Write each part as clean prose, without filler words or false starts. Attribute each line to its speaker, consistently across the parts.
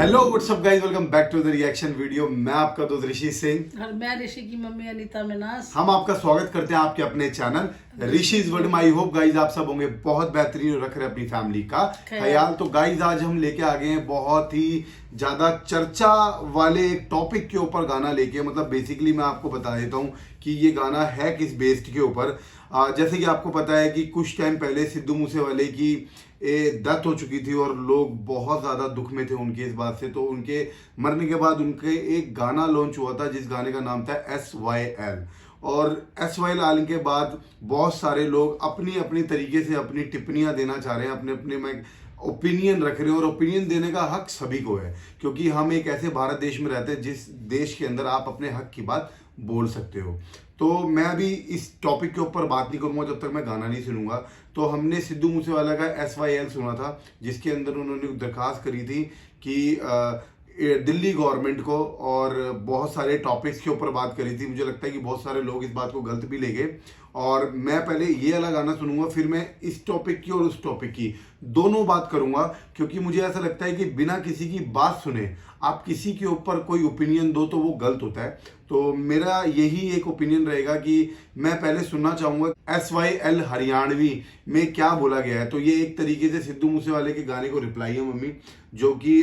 Speaker 1: Hello what's up guys, welcome back to the reaction video. मैं आपका दोस्त ऋषि सिंह
Speaker 2: और मैं ऋषि की मम्मी अनीता मिनास।
Speaker 1: हम आपका स्वागत करते हैं आपके अपने चैनल ऋषिज वर्ल्ड में। आई होप गाइस आप सब होंगे बहुत बेहतरीन और रख रहे हैं अपनी फैमिली का ख्याल। तो गाइस आज हम लेके आ गए हैं बहुत ही ज्यादा चर्चा वाले एक टॉपिक के ऊपर गाना लेके। मतलब बेसिकली मैं आपको बता देता हूँ कि ये गाना है किस बेस्ड के ऊपर। जैसे कि आपको पता है कि कुछ टाइम पहले सिद्धू मूसेवाले की डेथ हो चुकी थी और लोग बहुत ज़्यादा दुख में थे उनके इस बात से। तो उनके मरने के बाद उनके एक गाना लॉन्च हुआ था जिस गाने का नाम था SYL। और SYL आने के बाद बहुत सारे लोग अपनी अपनी तरीके से अपनी टिप्पणियां देना चाह रहे हैं, अपने अपने में ओपिनियन रख रहे हैं। और ओपिनियन देने का हक सभी को है क्योंकि हम एक ऐसे भारत देश में रहते हैं जिस देश के अंदर आप अपने हक की बात बोल सकते हो। तो मैं अभी इस टॉपिक के ऊपर बात नहीं करूंगा जब तक मैं गाना नहीं सुनूंगा। तो हमने सिद्धू मूसेवाला का SYL सुना था जिसके अंदर उन्होंने दरखास्त करी थी कि दिल्ली गवर्नमेंट को, और बहुत सारे टॉपिक्स के ऊपर बात करी थी। मुझे लगता है कि बहुत सारे लोग इस बात को गलत भी ले गए। और मैं पहले ये वाला गाना सुनूंगा, फिर मैं इस टॉपिक की और उस टॉपिक की दोनों बात करूंगा क्योंकि मुझे ऐसा लगता है कि बिना किसी की बात सुने आप किसी के ऊपर कोई ओपिनियन दो तो वो गलत होता है। तो मेरा यही एक ओपिनियन रहेगा कि मैं पहले सुनना चाहूंगा SYL हरियाणवी में क्या बोला गया है। तो ये एक तरीके से सिद्धू मूसेवाले के गाने को रिप्लाई है मम्मी, जो कि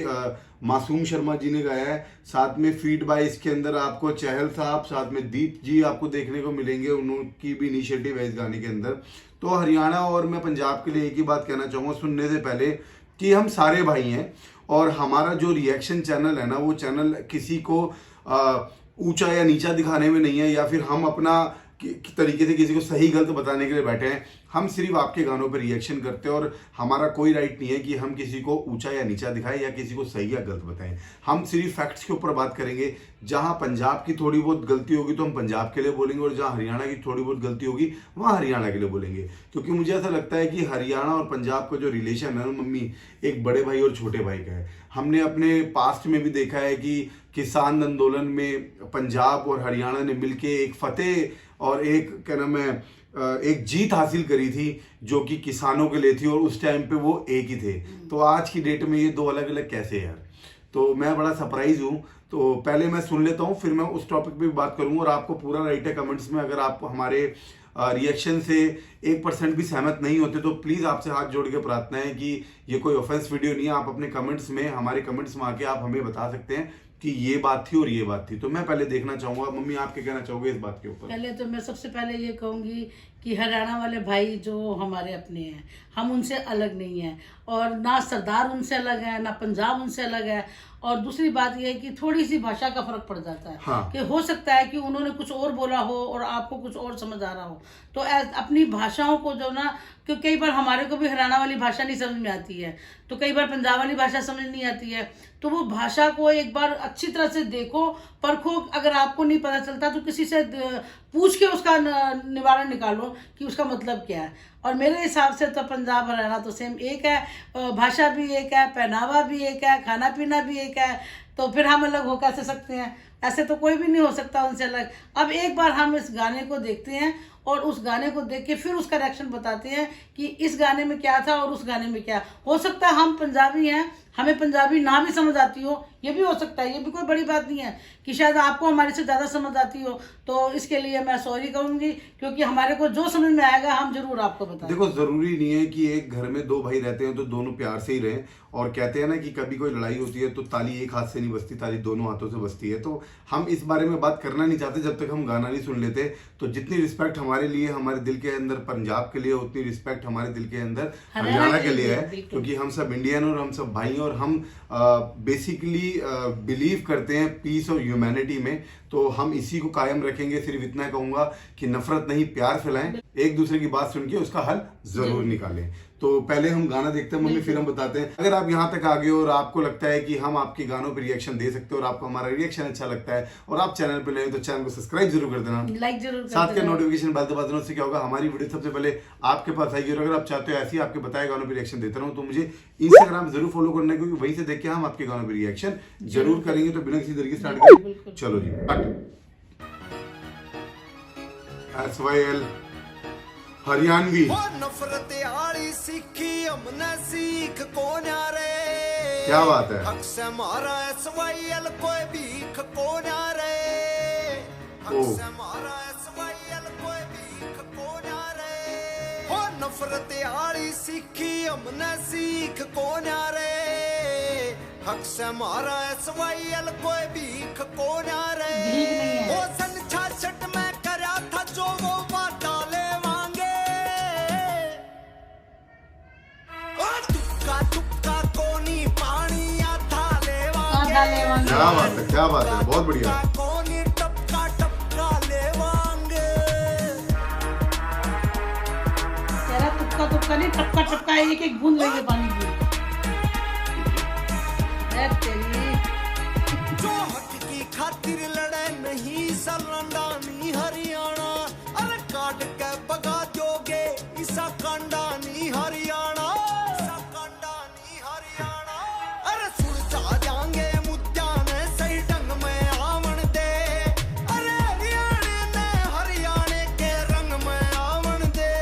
Speaker 1: मासूम शर्मा जी ने गाया है। साथ में फीड बाय इसके अंदर आपको चहल साहब, साथ में दीप जी आपको देखने को मिलेंगे। उनकी भी इनिशिएटिव है इस गाने के अंदर। तो हरियाणा और मैं पंजाब के लिए एक ही बात कहना चाहूँगा सुनने से पहले कि हम सारे भाई हैं और हमारा जो रिएक्शन चैनल है ना, वो चैनल किसी को ऊंचा या नीचा दिखाने में नहीं है या फिर हम अपना तरीके से किसी को सही गलत बताने के लिए बैठे हैं। हम सिर्फ आपके गानों पर रिएक्शन करते हैं और हमारा कोई राइट नहीं है कि हम किसी को ऊंचा या नीचा दिखाएं या किसी को सही या गलत बताएं। हम सिर्फ फैक्ट्स के ऊपर बात करेंगे। जहां पंजाब की थोड़ी बहुत गलती होगी तो हम पंजाब के लिए बोलेंगे और जहां हरियाणा की थोड़ी बहुत गलती होगी वहां हरियाणा के लिए बोलेंगे। क्योंकि मुझे ऐसा लगता है कि हरियाणा और पंजाब का जो रिलेशन है ना मम्मी, एक बड़े भाई और छोटे भाई का है। हमने अपने पास्ट में भी देखा है कि किसान आंदोलन में पंजाब और हरियाणा ने मिलके एक फतेह और एक क्या नाम है एक जीत हासिल करी थी जो कि किसानों के लिए थी और उस टाइम पे वो एक ही थे। तो आज की डेट में ये दो अलग अलग कैसे यार। तो मैं बड़ा सरप्राइज हूँ। तो पहले मैं सुन लेता हूँ फिर मैं उस टॉपिक पे भी बात करूंगा। और आपको पूरा राइट है कमेंट्स में, अगर आप हमारे रिएक्शन से 1% भी सहमत नहीं होते तो प्लीज़ आपसे हाथ जोड़ के प्रार्थना है कि ये कोई ऑफेंस वीडियो नहीं है। आप अपने कमेंट्स में, हमारे कमेंट्स में आके आप हमें बता सकते हैं कि ये बात थी और ये बात थी। तो मैं पहले देखना चाहूंगा मम्मी आप क्या कहना चाहोगे इस बात के ऊपर।
Speaker 2: पहले तो मैं सबसे पहले ये कहूंगी कि हरियाणा वाले भाई जो हमारे अपने हैं, हम उनसे अलग नहीं हैं और ना सरदार उनसे अलग है ना पंजाब उनसे अलग है। और दूसरी बात यह है कि थोड़ी सी भाषा का फर्क पड़ जाता है।
Speaker 1: हाँ।
Speaker 2: कि हो सकता है कि उन्होंने कुछ और बोला हो और आपको कुछ और समझ आ रहा हो। तो अपनी भाषाओं को जो ना, क्योंकि कई बार हमारे को भी हरियाणा वाली भाषा नहीं समझ में आती है, तो कई बार पंजाब वाली भाषा समझ नहीं आती है। तो वो भाषा को एक बार अच्छी तरह से देखो, परखो। अगर आपको नहीं पता चलता तो किसी से पूछ के उसका निवारण निकालो कि उसका मतलब क्या है। और मेरे हिसाब से तो पंजाब हरियाणा तो सेम एक है, भाषा भी एक है, पहनावा भी एक है, खाना पीना भी एक है। तो फिर हम अलग हो कैसे सकते हैं? ऐसे तो कोई भी नहीं हो सकता उनसे अलग। अब एक बार हम इस गाने को देखते हैं और उस गाने को देख के फिर उसका रिएक्शन बताते हैं कि इस गाने में क्या था और उस गाने में क्या। हो सकता है हम पंजाबी हैं, हमें पंजाबी ना भी समझ आती हो, ये भी हो सकता है। ये भी कोई बड़ी बात नहीं है कि शायद आपको हमारे से ज़्यादा समझ आती हो। तो इसके लिए मैं सॉरी कहूँगी क्योंकि हमारे को जो समझ में आएगा हम जरूर आपको बताएं।
Speaker 1: देखो जरूरी नहीं है कि एक घर में दो भाई रहते हैं तो दोनों प्यार से ही रहें। और कहते हैं ना कि कभी कोई लड़ाई होती है तो ताली एक हाथ से नहीं बजती, ताली दोनों हाथों से बजती है। तो हम इस बारे में बात करना नहीं चाहते जब तक हम गाना नहीं सुन लेते। तो जितनी रिस्पेक्ट हमारे लिए, हमारे दिल के अंदर पंजाब के लिए, उतनी रिस्पेक्ट हमारे दिल के अंदर हरियाणा के लिए है। क्योंकि हम सब इंडियन और हम सब भाई हैं और हम बेसिकली बिलीव करते हैं पीस और ह्यूमैनिटी में। तो हम इसी को कायम रखेंगे। सिर्फ इतना कहूंगा कि नफरत नहीं प्यार फैलाएं, एक दूसरे की बात सुन के उसका हल जरूर निकालें। तो पहले हम गाना देखते हैं मम्मी, फिर हम बताते हैं। अगर आप यहाँ तक आ गए और आपको लगता है कि हम आपके गानों पर रिएक्शन दे सकते हैं और आपको हमारा रिएक्शन अच्छा लगता है और आप चैनल पे नए हो तो चैनल को सब्सक्राइब जरूर कर देना,
Speaker 2: लाइक जरूर कर
Speaker 1: साथ के
Speaker 2: देना।
Speaker 1: नोटिफिकेशन बेल दबा देना। उससे क्या होगा, हमारी वीडियो सबसे पहले आपके पास आएगी। और अगर आप चाहते हो ऐसी आपके बताए गानों पर रिएक्शन देता रहूं तो मुझे इंस्टाग्राम जरूर फॉलो करना है क्योंकि वहीं से देख के हम आपके गानों पर रिएक्शन जरूर करेंगे। तो बिना किसी तरीके स्टार्ट करें, चलो जी। SYL हरियाणवी
Speaker 3: नफरत आली सीखी हमने सीख को न्यारे
Speaker 1: क्या बात है।
Speaker 3: हक से मारा SYL कोई भीख को ना रहे, हक से मारा SYL कोई भीख को ना रहे, हो नफरत आली सीखी हमने सीख को ना रहे, हक से मारा SYL कोई भीख को ना रहे, वो सन 66 में करा था जो वो वादा ले मांगे, ओ तुक्का तुक्का कोनी पानी आधा ले मांगे,
Speaker 1: क्या बात है, क्या बात है, बहुत बढ़िया।
Speaker 3: कोनी टपका टपका ले मांगे,
Speaker 2: तेरा तुक्का तुक्का नहीं, टपका टपका एक एक बूंद लेंगे पानी की। तेरी
Speaker 3: जो हक की खातिर लड़े नहीं सरंडानी हरियाणा, अरे काट के बगा दोगे इसा कंडानी हरियाणा, इसा कंडानी हरियाणा, अरे सुन जा जाएंगे मुद्दा ने सही ढंग में आवन दे, अरे हरियाणा ने हरियाणा के रंग में आवन दे,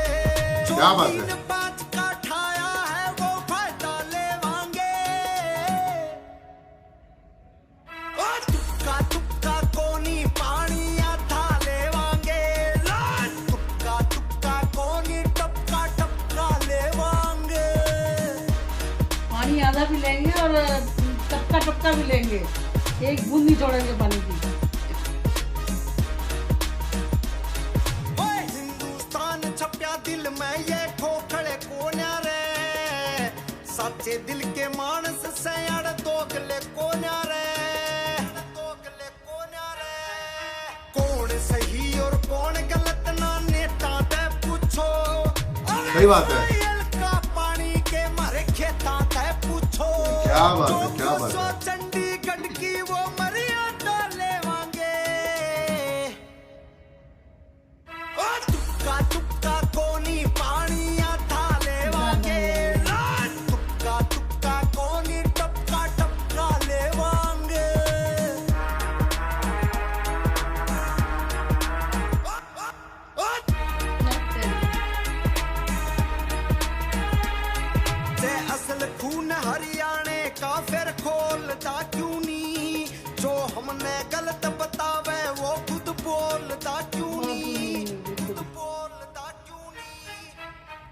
Speaker 1: क्या बात है।
Speaker 3: 5 का ठाया है वो फायदा ले मांगे, ओ तुक्का तुक्का कोनी पानी आधा ले मांगे, तुक्का तुक्का कोनी टपका टपका ले मांगे,
Speaker 2: पानी आधा भी लेंगे और टपका टपका भी लेंगे, एक बूंद नहीं छोड़ेंगे पानी की।
Speaker 3: ओए हिंदुस्तान छप्या दिल में ये ठोकड़े को ना रे, सच्चे दिल के मानस से अड़ दोगले को ना रे, दोगले को ना रे, कौन सही और कौन गलत ना नेता ते पूछो,
Speaker 1: सही बात है।
Speaker 3: SYL का पानी के मारे खेता ते पूछो,
Speaker 1: क्या बात है, क्या बात है।
Speaker 3: चंडीगढ़ की वो मर्यादा ले मांगे, ओ तुक्का तुक्का कोनी पानी आधा ले मांगे, तुक्का तुक्का कोनी टपका टपका ले मांगे, ते असल खून हरियाणे का फिर खोलता क्यों नहीं, जो हमने गलत बतावे वो खुद बोलता क्यों नहीं, खुद बोलता क्यों नहीं,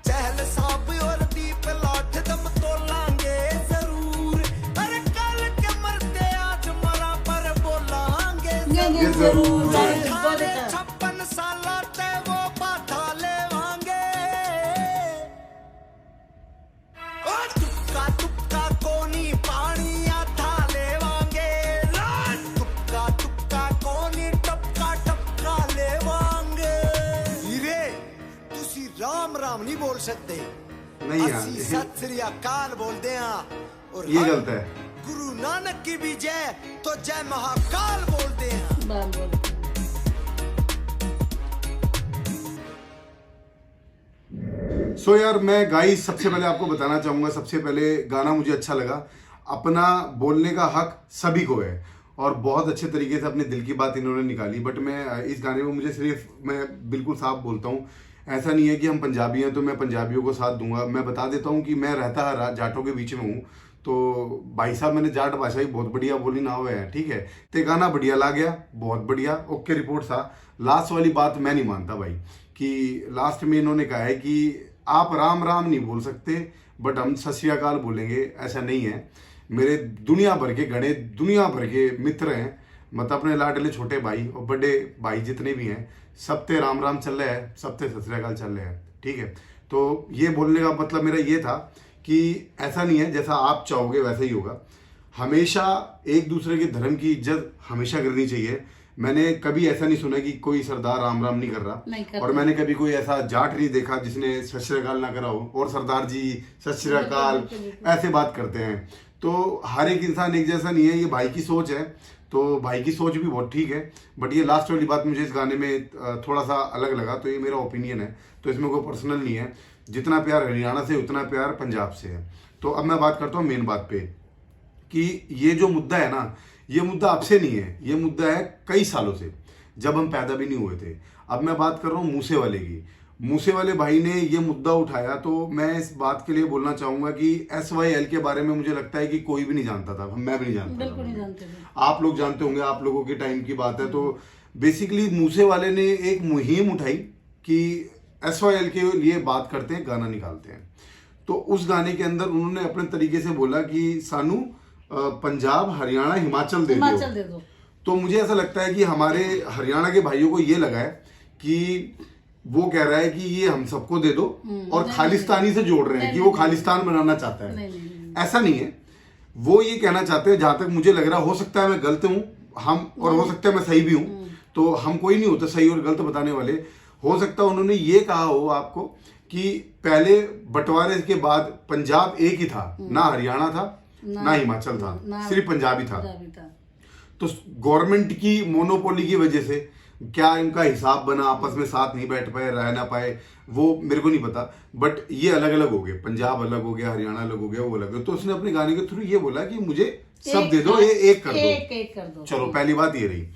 Speaker 3: चहल साहब और दीप लाठ दम तो लांगे जरूर, अरे कल के मरते आज मरा पर बोलांगे
Speaker 1: ये जरूर।
Speaker 3: 56 साल ते वो बाधा ले मांगे, ओ तुक्का तुक्का कोनी पानी आधा ले मांगे, तुक्का तुक्का कोनी टपका टपका ले मांगे, हीरे तुसी राम राम नहीं बोल सकते,
Speaker 1: नहीं यार,
Speaker 3: ਅਸੀਂ सत श्री अकाल बोलते हैं, और
Speaker 1: ये
Speaker 3: हम
Speaker 1: गलत है।
Speaker 3: गुरु नानक की भी जय तो जय महाकाल बोलते हैं।
Speaker 2: बाल बोल।
Speaker 1: सो यार मैं गाइस सबसे पहले आपको बताना चाहूंगा, सबसे पहले गाना मुझे अच्छा लगा, अपना बोलने का हक सभी को है और बहुत अच्छे तरीके से अपने दिल की बात इन्होंने निकाली। बट मैं इस गाने में मुझे सिर्फ, मैं बिल्कुल साफ बोलता हूँ, ऐसा नहीं है कि हम पंजाबी हैं तो मैं पंजाबियों को साथ दूंगा। मैं बता देता हूँ कि मैं रहता हर जाटों के बीच में हूँ, तो भाई साहब मैंने जाट भाषा ही बहुत बढ़िया बोली ना हुए हैं, ठीक है। ते गाना बढ़िया ला गया, बहुत बढ़िया, ओके रिपोर्ट था। लास्ट वाली बात मैं नहीं मानता भाई, कि लास्ट में इन्होंने कहा है कि आप राम राम नहीं बोल सकते बट हम सत श्री अकाल बोलेंगे, ऐसा नहीं है। मेरे दुनिया भर के गणे, दुनिया भर के मित्र हैं, मतलब अपने लाडले छोटे भाई और बड़े भाई जितने भी हैं, सब ते राम राम चल रहे हैं, सब ते सत श्री अकाल चल रहे हैं, ठीक है। तो ये बोलने का मतलब मेरा ये था कि ऐसा नहीं है, जैसा आप चाहोगे वैसा ही होगा। हमेशा एक दूसरे के धर्म की इज्जत हमेशा करनी चाहिए। मैंने कभी ऐसा नहीं सुना कि कोई सरदार राम राम नहीं कर रहा, और मैंने कभी कोई ऐसा जाट नहीं देखा जिसने सत श्री अकाल ना करा हो और सरदार जी सत श्री अकाल ऐसे बात करते हैं। तो हर एक इंसान एक जैसा नहीं है, ये भाई की सोच है, तो भाई की सोच भी बहुत ठीक है। बट ये लास्ट वाली बात मुझे इस गाने में थोड़ा सा अलग लगा, तो ये मेरा ओपिनियन है, तो इसमें कोई पर्सनल नहीं है। जितना प्यार हरियाणा से उतना प्यार पंजाब से है। तो अब मैं बात करता हूँ मेन बात पे, कि ये जो मुद्दा है ना, ये मुद्दा अब से नहीं है, ये मुद्दा है कई सालों से, जब हम पैदा भी नहीं हुए थे। अब मैं बात कर रहा हूँ मूसे वाले की। मूसे वाले भाई ने ये मुद्दा उठाया तो मैं इस बात के लिए बोलना चाहूंगा कि SYL के बारे में मुझे लगता है कि कोई भी नहीं जानता था, मैं भी नहीं जानता
Speaker 2: बिल्कुल
Speaker 1: था।
Speaker 2: नहीं जानते थे।
Speaker 1: आप लोग जानते होंगे, आप लोगों के टाइम की बात है। तो बेसिकली मूसे वाले ने एक मुहिम उठाई कि SYL के लिए बात करते हैं, गाना निकालते हैं। तो उस गाने के अंदर उन्होंने अपने तरीके से बोला कि सानू पंजाब हरियाणा हिमाचल दे दो। तो मुझे ऐसा लगता है कि हमारे हरियाणा के भाइयों को ये लगा है कि वो कह रहा है कि ये हम सबको दे दो और खालिस्तानी से जोड़ रहे हैं कि वो खालिस्तान बनाना चाहता है। ऐसा नहीं है, वो ये कहना चाहते हैं, जहां तक मुझे लग रहा, हो सकता है मैं गलत हूं हम, और हो सकता है मैं सही भी हूं, तो हम कोई नहीं होते सही और गलत बताने वाले। हो सकता है उन्होंने ये कहा हो आपको कि पहले बंटवारे के बाद पंजाब एक ही था, ना हरियाणा था ना हिमाचल था, सिर्फ पंजाब ही था। तो गवर्नमेंट की मोनोपोली की वजह से क्या इनका हिसाब बना, आपस में साथ नहीं बैठ पाए, रह ना पाए, वो मेरे को नहीं पता। बट ये अलग अलग हो गए, पंजाब अलग हो गया, हरियाणा अलग हो गया, वो अलग हो गया। तो उसने अपने गाने के थ्रू ये बोला कि मुझे सब दे दो, ये एक कर दो। चलो पहली बात ये रही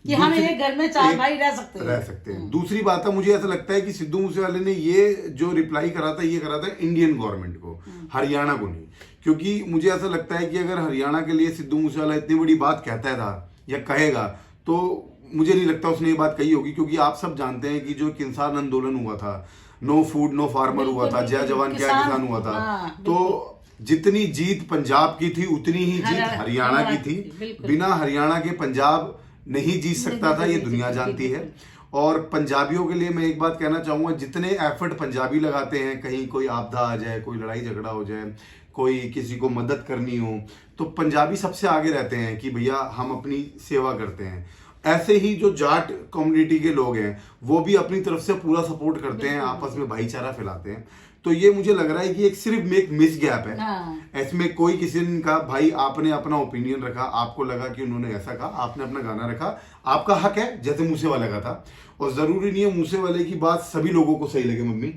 Speaker 2: कि हम एक घर में 4 भाई रह सकते हैं।
Speaker 1: दूसरी बात है, मुझे ऐसा लगता है कि सिद्धू मूसेवाले ने ये जो रिप्लाई करा था, ये करा था इंडियन गवर्नमेंट को, हरियाणा को नहीं। क्योंकि मुझे ऐसा लगता है कि अगर हरियाणा के लिए सिद्धू मूसेवाला इतनी बड़ी बात कहता था या कहेगा, तो मुझे नहीं लगता उसने ये बात कही होगी। क्योंकि आप सब जानते हैं कि जो किसान आंदोलन हुआ था, नो फूड नो फार्मर हुआ था, जय जवान क्या किसान हुआ था, तो जितनी जीत पंजाब की थी उतनी ही जीत हरियाणा की थी। बिना हरियाणा के पंजाब नहीं जीत सकता था, ये दुनिया जानती है। और पंजाबियों के लिए मैं एक बात कहना चाहूंगा, जितने एफर्ट पंजाबी लगाते हैं, कहीं कोई आपदा आ जाए, कोई लड़ाई झगड़ा हो जाए, कोई किसी को मदद करनी हो, तो पंजाबी सबसे आगे रहते हैं कि भैया हम अपनी सेवा करते हैं। ऐसे ही जो जाट कम्युनिटी के लोग हैं वो भी अपनी तरफ से पूरा सपोर्ट करते हैं, आपस में भाईचारा फैलाते हैं। तो ये मुझे लग रहा है कि एक सिर्फ एक मिस गैप है। इसमें कोई किसी ने कहा भाई आपने अपना ओपिनियन रखा, आपको लगा कि उन्होंने ऐसा कहा, आपने अपना गाना रखा, आपका हक है, जैसे मूसे वाले का था। और जरूरी नहीं है मूसे वाले की बात सभी लोगों को सही लगे मम्मी,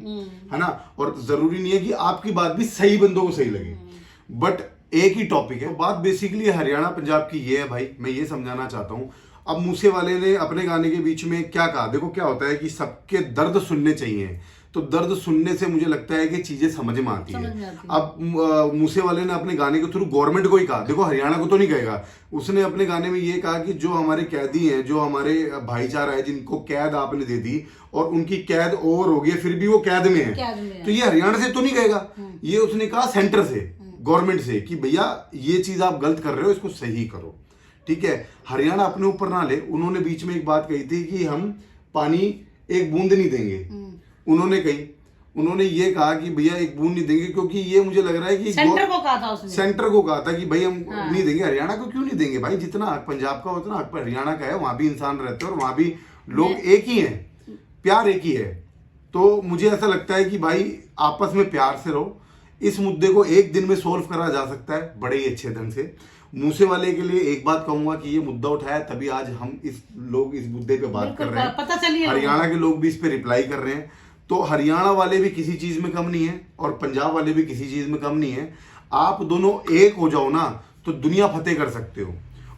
Speaker 1: है ना, और जरूरी नहीं है कि आपकी बात भी सही बंदों को सही लगे, बट एक ही टॉपिक है। बात बेसिकली हरियाणा पंजाब की ये है भाई, मैं ये समझाना चाहता हूँ। अब मूसे वाले ने अपने गाने के बीच में क्या कहा, देखो क्या होता है कि सबके दर्द सुनने चाहिए, तो दर्द सुनने से मुझे लगता है कि चीजें समझ में आती है। अब मूसे वाले ने अपने गाने के थ्रू गवर्नमेंट को ही कहा, देखो हरियाणा को तो नहीं कहेगा, उसने अपने गाने में ये कहा कि जो हमारे कैदी हैं, जो हमारे भाईचारा है, जिनको कैद आपने दे दी और उनकी कैद ओवर हो गई, फिर भी वो कैद में है, तो ये हरियाणा से तो नहीं कहेगा, ये उसने कहा सेंटर से, गवर्नमेंट से, कि भैया ये चीज आप गलत कर रहे हो, इसको सही करो। ठीक है, हरियाणा अपने ऊपर ना ले। उन्होंने बीच में एक बात कही थी कि हम पानी एक बूंद नहीं देंगे, उन्होंने ये कहा कि भैया एक बूंद नहीं देंगे, क्योंकि ये मुझे लग रहा है कि
Speaker 2: सेंटर को कहा था उसने,
Speaker 1: सेंटर को कहा था कि भाई हम नहीं देंगे। हरियाणा को क्यों नहीं देंगे भाई, जितना हक पंजाब का उतना हक हरियाणा का है, वहां भी इंसान रहते हैं और वहां भी लोग एक ही हैं, प्यार एक ही है। तो मुझे ऐसा लगता है कि भाई आपस में प्यार से रहो, इस मुद्दे को एक दिन में सोल्व करा जा सकता है बड़े ही अच्छे ढंग से। मूसे वाले के लिए एक बात कहूंगा कि ये मुद्दा उठाया, तभी आज हम इस मुद्दे पे बात कर रहे हैं,
Speaker 2: पता चली है,
Speaker 1: हरियाणा के लोग भी इस पे रिप्लाई कर रहे हैं। तो हरियाणा वाले भी किसी चीज में कम नहीं है और पंजाब वाले भी किसी चीज में कम नहीं है। आप दोनों एक हो जाओ ना तो दुनिया फतेह कर सकते हो।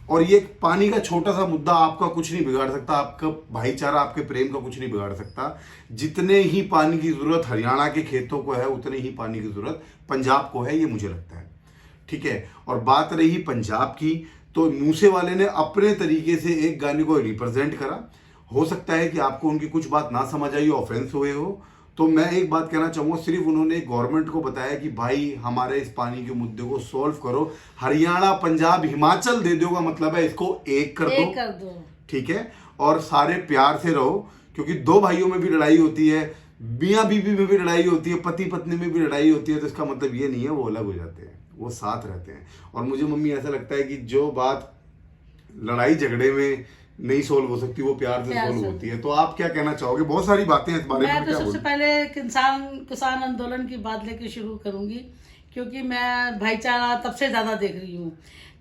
Speaker 1: और ये पानी का छोटा सा मुद्दा आपका कुछ नहीं बिगाड़ सकता, आपका भाईचारा, आपके प्रेम का कुछ नहीं बिगाड़ सकता। जितने ही पानी की जरूरत हरियाणा के खेतों को है, उतने ही पानी की जरूरत पंजाब को है, ये मुझे लगता है। ठीक है, और बात रही पंजाब की, तो मूसे वाले ने अपने तरीके से एक गाने को रिप्रेजेंट करा। हो सकता है कि आपको उनकी कुछ बात ना समझ आई हो, ऑफेंस हुए हो, तो मैं एक बात कहना चाहूंगा, सिर्फ उन्होंने गवर्नमेंट को बताया कि भाई हमारे इस पानी के मुद्दे को सॉल्व करो, हरियाणा पंजाब हिमाचल दे दो का मतलब है इसको एक कर दो। ठीक है, और सारे प्यार से रहो, क्योंकि दो भाइयों में भी लड़ाई होती है, मियाँ बीवी में भी लड़ाई होती है, पति पत्नी में भी लड़ाई होती है, तो इसका मतलब ये नहीं है वो अलग हो जाते हैं, वो साथ रहते हैं। और मुझे मम्मी ऐसा लगता है कि जो बात लड़ाई झगड़े में नहीं सोल्व हो सकती वो प्यार से सोल्व होती है। तो आप क्या कहना चाहोगे? बहुत सारी बातें इस बारे में।
Speaker 2: मैं तो सबसे पहले किसान आंदोलन की बात लेके शुरू करूंगी, क्योंकि मैं भाईचारा तब से ज्यादा देख रही हूँ।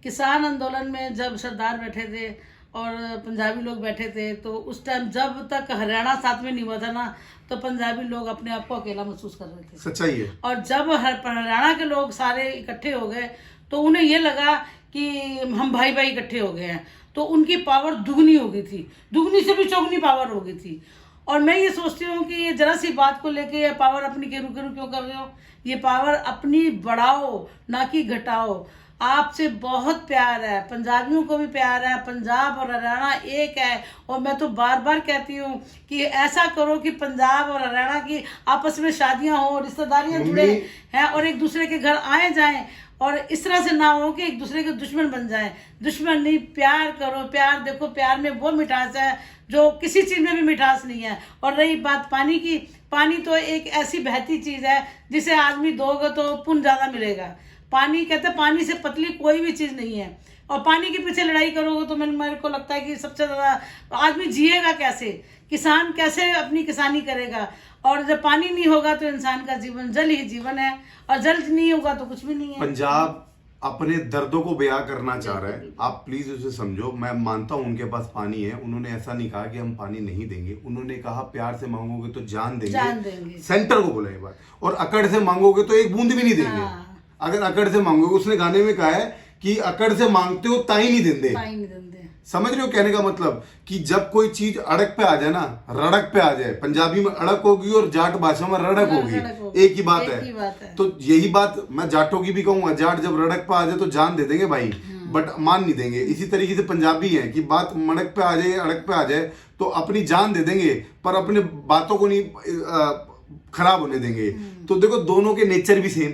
Speaker 2: किसान आंदोलन में जब सरदार बैठे थे और पंजाबी लोग बैठे थे, तो उस टाइम जब तक हरियाणा साथ में नहीं हुआ था ना, तो पंजाबी लोग अपने आप को अकेला महसूस कर रहे थे।
Speaker 1: सच्चाई है। और
Speaker 2: जब हरियाणा के लोग सारे इकट्ठे हो गए तो उन्हें ये लगा कि हम भाई भाई इकट्ठे हो गए हैं, तो उनकी पावर दुगनी हो गई थी, दुगनी से भी चौगनी पावर हो गई थी। और मैं ये सोचती हूँ कि ये जरा सी बात को लेके ये पावर अपनी गेरू गेरू क्यों कर रहे हो? ये पावर अपनी बढ़ाओ, ना कि घटाओ। आपसे बहुत प्यार है, पंजाबियों को भी प्यार है, पंजाब और हरियाणा एक है। और मैं तो बार बार कहती हूँ कि ऐसा करो कि पंजाब और हरियाणा की आपस में शादियां हो, रिश्तेदारियां जुड़े हैं और एक दूसरे के घर आए जाएं, और इस तरह से ना हो कि एक दूसरे के दुश्मन बन जाएं। दुश्मन नहीं, प्यार करो। प्यार देखो, प्यार में वो मिठास है जो किसी चीज में भी मिठास नहीं है। और रही बात पानी की, पानी तो एक ऐसी बहती चीज है जिसे आदमी दोगे तो पुण्य ज्यादा मिलेगा। पानी कहते हैं पानी से पतली कोई भी चीज नहीं है। और पानी के पीछे लड़ाई करोगे तो मेरे को लगता है कि सबसे ज्यादा आदमी जिएगा कैसे, किसान कैसे अपनी किसानी करेगा। और जब पानी नहीं होगा तो इंसान का जीवन जल ही जीवन है, और जल नहीं होगा तो कुछ भी नहीं है।
Speaker 1: पंजाब अपने दर्दों को बयां करना चाह रहा है, आप प्लीज उसे समझो। मैं मानता हूं उनके पास पानी है, उन्होंने ऐसा नहीं कहा कि हम पानी नहीं देंगे, उन्होंने कहा प्यार से मांगोगे तो जान देंगे। सेंटर को बोला ये बात। और अकड़ से मांगोगे तो एक बूंद भी नहीं देंगे।
Speaker 2: हाँ।
Speaker 1: अगर अकड़ से मांगोगे, उसने गाने में कहा है कि अकड़ से मांगते हो ताई नहीं देंगे। समझ रहे हो कहने का मतलब? कि जब कोई चीज अड़क पे आ जाए ना, रड़क पे आ जाए, पंजाबी में अड़क होगी और जाट भाषा में रड़क होगी, एक ही बात है। तो यही बात मैं जाटों की भी कहूंगा, जाट जब रड़क पे आ जाए तो जान दे देंगे भाई, बट मान नहीं देंगे। इसी तरीके से पंजाबी है कि बात मड़क पे आ जाए, अड़क पे आ जाए तो अपनी जान दे देंगे, पर अपने बातों को नहीं खराब होने देंगे। तो देखो, दोनों के नेचर भी सेम,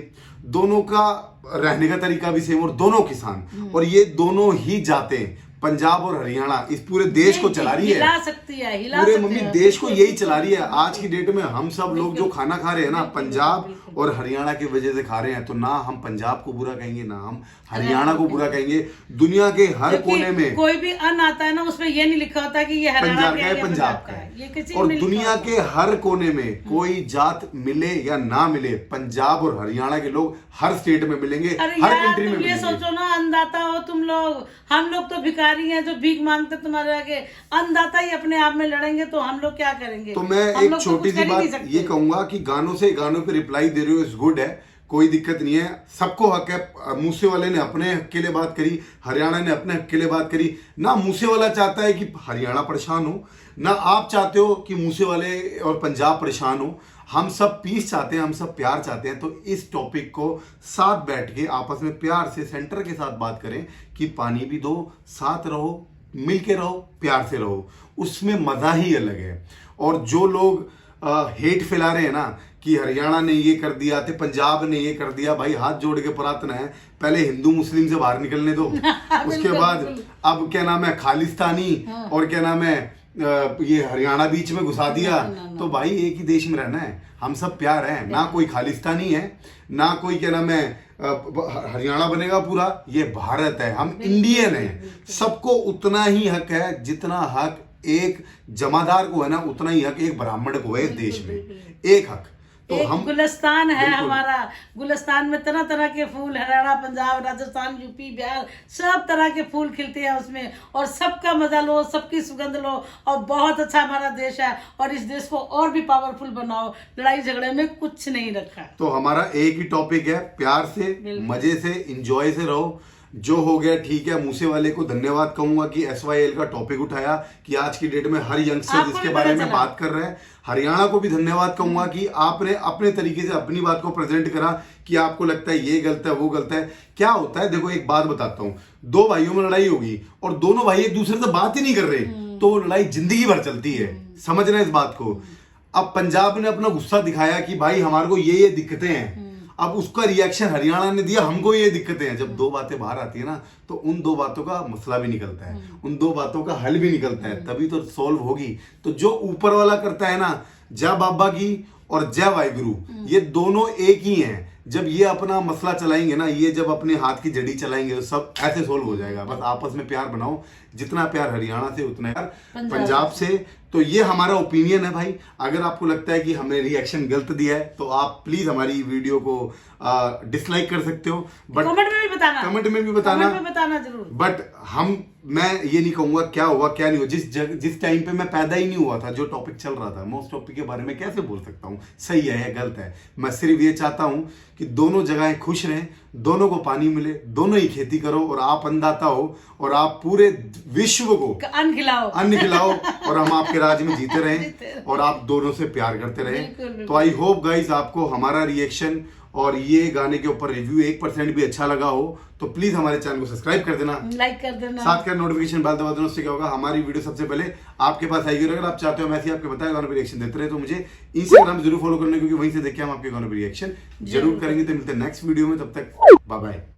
Speaker 1: दोनों का रहने का तरीका भी सेम, और दोनों किसान, और ये दोनों ही जाते हैं। पंजाब और हरियाणा इस पूरे देश को चला रही है,
Speaker 2: हिला सकती है,
Speaker 1: पूरे मम्मी देश को यही चला रही है। आज की डेट में हम सब लोग जो खाना खा रहे हैं ना, पंजाब और हरियाणा की वजह से खा रहे हैं। तो ना हम पंजाब को बुरा कहेंगे, ना हम हरियाणा को बुरा कहेंगे। दुनिया के हर कोने में
Speaker 2: कोई भी अन्न आता है ना, उसमें ये नहीं लिखा होता कि ये हरियाणा का है, पंजाब का है, ये किसी
Speaker 1: और
Speaker 2: में
Speaker 1: दुनिया के हर कोने में कोई जात मिले या ना मिले, पंजाब और हरियाणा के लोग हर स्टेट में मिलेंगे, हर कंट्री में
Speaker 2: मिलेंगे। ये सोचो ना, अन्नदाता हो तुम लोग, हम लोग तो भिखारी हैं जो भीख मांगते तुम्हारे आगे। अन्नदाता ही अपने आप में लड़ेंगे तो हम लोग क्या करेंगे?
Speaker 1: तो मैं एक छोटी सी बात ये कहूंगा कि गानों पे रिप्लाई दे रहे हो, इज गुड है, कोई दिक्कत नहीं है, सबको हक है। मूसे वाले ने अपने हक के लिए बात करी, हरियाणा ने अपने हक के लिए बात करी। ना मूसे वाला चाहता है कि हरियाणा परेशान हो, ना आप चाहते हो कि मूसे वाले और पंजाब परेशान हो। हम सब पीस चाहते हैं, हम सब प्यार चाहते हैं। तो इस टॉपिक को साथ बैठ के आपस में प्यार से सेंटर के साथ बात करें कि पानी भी दो, साथ रहो, मिल के रहो, प्यार से रहो, उसमें मजा ही अलग है। और जो लोग हेट फैला रहे हैं ना कि हरियाणा ने ये कर दिया थे, पंजाब ने ये कर दिया, भाई हाथ जोड़ के प्रार्थना है, पहले हिंदू मुस्लिम से बाहर निकलने दो। उसके बाद अब क्या नाम है, खालिस्तानी और क्या नाम है ये हरियाणा बीच में घुसा दिया। तो भाई एक ही देश में रहना है, हम सब प्यार है, ना कोई खालिस्तानी है, ना कोई क्या नाम है हरियाणा बनेगा पूरा। ये भारत है, हम इंडियन हैं, सबको उतना ही हक है जितना हक एक जमादार को है ना, उतना ही हक एक ब्राह्मण को है इस देश में, एक हक। तो
Speaker 2: एक
Speaker 1: हम
Speaker 2: गुलिस्तान है हमारा, गुलिस्तान में तरह तरह के फूल, हरियाणा, पंजाब, राजस्थान, यूपी, बिहार, सब तरह के फूल खिलते हैं उसमें, और सबका मजा लो, सबकी सुगंध लो, और बहुत अच्छा हमारा देश है। और इस देश को और भी पावरफुल बनाओ, लड़ाई झगड़े में कुछ नहीं रखा।
Speaker 1: तो हमारा एक ही टॉपिक है, प्यार से, मजे से, इंजॉय से रहो। जो हो गया ठीक है। मूसे वाले को धन्यवाद कहूंगा कि SYL का टॉपिक उठाया, कि आज की डेट में हर यंगस्टर इसके बारे में बात कर रहे हैं। हरियाणा को भी धन्यवाद कहूंगा कि आपने अपने तरीके से अपनी बात को प्रेजेंट करा कि आपको लगता है ये गलत है, वो गलत है। क्या होता है, देखो एक बात बताता हूँ, दो भाइयों में लड़ाई होगी और दोनों भाई एक दूसरे से बात ही नहीं कर रहे, तो वो लड़ाई जिंदगी भर चलती है। समझना इस बात को। अब पंजाब ने अपना गुस्सा दिखाया कि भाई हमारे को ये दिक्कतें हैं, अब उसका रिएक्शन हरियाणा ने दिया, हमको ये दिक्कतें हैं। जब दो बातें बाहर आती है ना, तो उन दो बातों का मसला भी निकलता है, उन दो बातों का हल भी निकलता है, तभी तो सॉल्व होगी। तो जो ऊपर वाला करता है ना, जय बाबा की और जय वाहिगुरु, ये दोनों एक ही हैं। जब ये अपना मसला चलाएंगे ना, ये जब अपने हाथ की जड़ी चलाएंगे तो सब ऐसे सोल्व हो जाएगा। बस आपस में प्यार बनाओ, जितना प्यार हरियाणा से उतना प्यार पंजाब से। तो ये हमारा ओपिनियन है भाई। अगर आपको लगता है कि हमने रिएक्शन गलत दिया है तो आप प्लीज हमारी वीडियो को डिसलाइक कर सकते हो, बट
Speaker 2: कमेंट में भी बताना,
Speaker 1: कमेंट में भी बताना जरूर। बट हम मैं ये नहीं कहूंगा क्या हुआ क्या नहीं हुआ, जिस टाइम पे मैं पैदा ही नहीं हुआ था, जो टॉपिक चल रहा था, मैं उस टॉपिक के बारे में कैसे बोल सकता हूँ सही है या गलत है। मैं सिर्फ ये चाहता हूँ कि दोनों जगहें खुश रहें, दोनों को पानी मिले, दोनों ही खेती करो और आप अन्नदाता हो और आप पूरे विश्व को अन्न खिलाओ और हम आपके राज्य में जीते रहें और आप दोनों से प्यार करते रहें। तो आई होप गाइज आपको हमारा रिएक्शन और ये गाने के ऊपर रिव्यू 1% भी अच्छा लगा हो, तो प्लीज हमारे चैनल को सब्सक्राइब कर देना,
Speaker 2: लाइक कर देना,
Speaker 1: साथ का नोटिफिकेशन बेल दबा देना। उससे क्या होगा, हमारी वीडियो सबसे पहले आपके पास आएगी। अगर आप चाहते हो मैं आपके बताए गानों पर रिएक्शन देते रहे तो मुझे इंस्टाग्राम जरूर फॉलो करना, क्योंकि वहीं से देख के हम आपके गानों पर रिएक्शन जरूर करेंगे। तो मिलते हैं नेक्स्ट वीडियो में, तब तक बाय बाय।